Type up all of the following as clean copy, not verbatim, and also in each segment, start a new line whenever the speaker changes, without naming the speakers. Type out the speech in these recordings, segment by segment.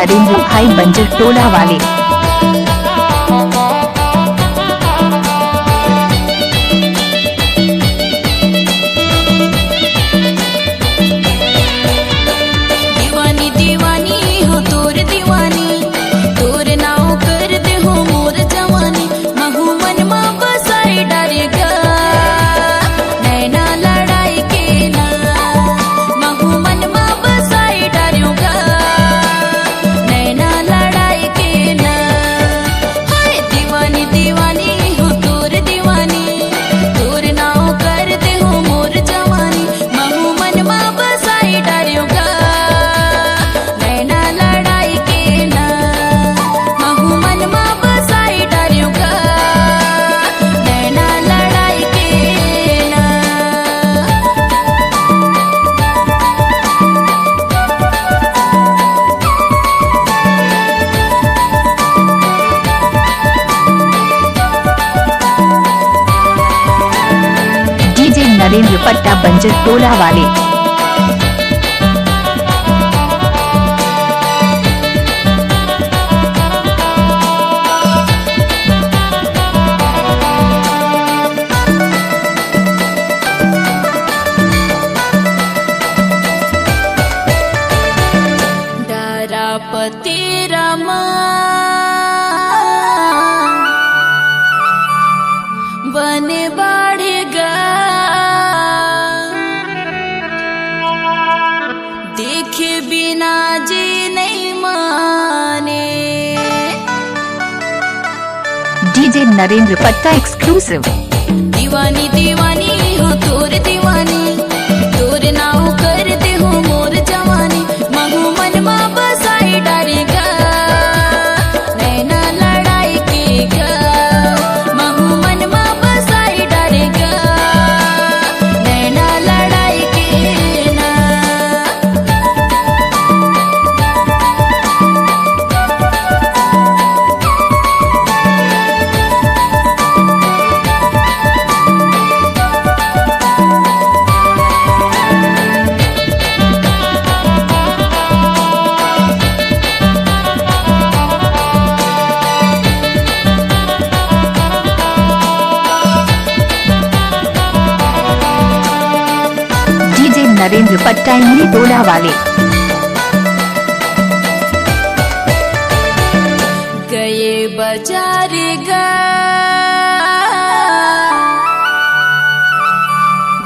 नरेंद्र भाई बंजर टोला वाले।
दीवानी दीवानी हो तोर दीवानी, तोर नाव कर दे हो मोर जवानी। महू मन मा बसाई डारेगा नैना लड़ाई के ना, महू मन मा बसाई डारेगा नैना लड़ाई के ना। हाय दीवानी दीवानी हो तोर दीवानी, तोर नाव कर दे हो मोर जवानी। महू मन मा बसाई डारेगा नैना लड़ाई के ना, महू मन मा बसाई डारेगा नैना लड़ाई के ना।
डीजे नरेंद्र पट्टा बंजर टोला वाले।
डरा पति रामा बने बाढ़ेगा, देखे बिना जी नहीं माने।
डीजे नरेंद्र पट्टा एक्सक्लूसिव।
दीवानी दीवानी हो तोर दीवानी, तोर नाव कर दे हो मोर जवानी। महू मन मा बसाई डारेगा नैना लड़ाई के गा, महू मन मा बसाई डारेगा नैना लड़ाई के ना।
डीजे नरेंद्र पट्टा इमली टोला वाले।
गए बाजार गा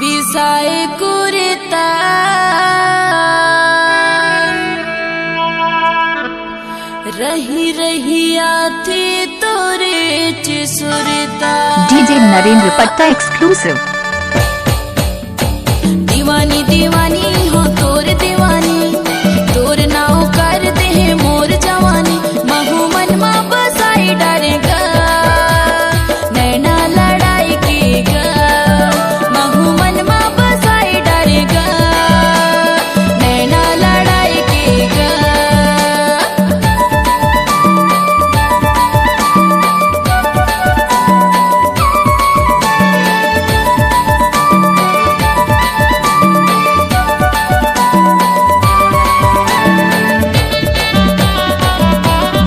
बिसाए कुरता, रही रही आथे तोरे सुरता।
डीजे नरेंद्र पट्टा एक्सक्लूसिव।
दीवानी दीवानी हो तोर दीवानी, तोर नाव कर दे है मोर जवानी। महू मन मा बसाई डारेगा नैना लड़ाई के गा, महू मन मा बसाई डारेगा नैना लड़ाई के गा।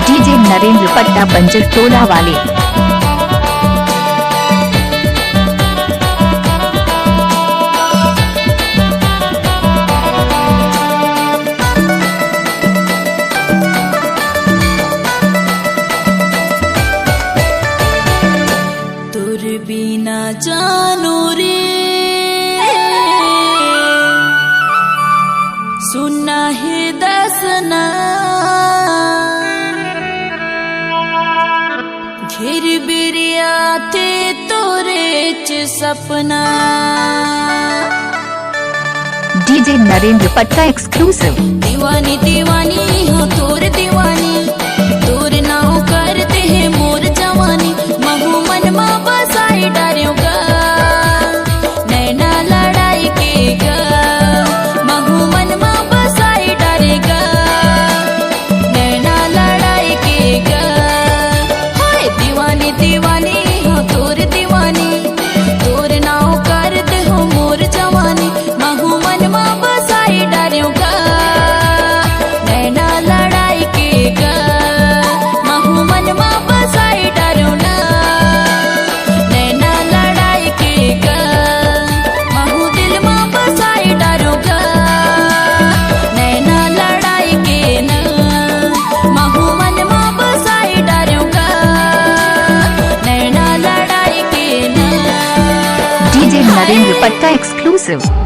डीजे नरेंद्र पट्टा बंजर टोला वाले।
तोर बिना जानो रे सुना है दसना, घेर बिरिया थे तोरे च सपना।
डीजे नरेंद्र पट्टा एक्सक्लूसिव।
दीवानी दीवानी हो तोर दीवानी, तोर नाव करते है मोर जवानी। महू मन मा बसाई डारेगा नैना लड़ाई के गा, महू मन मा बसाई डारेगा नैना लड़ाई के गा। हाय दीवानी दीवानी हो तोर दीवानी, तोर नाव करते हो मोर जवानी। महू मन मा बसाई डारेगा नैना लड़ा
पट्टा एक्सक्लूसिव।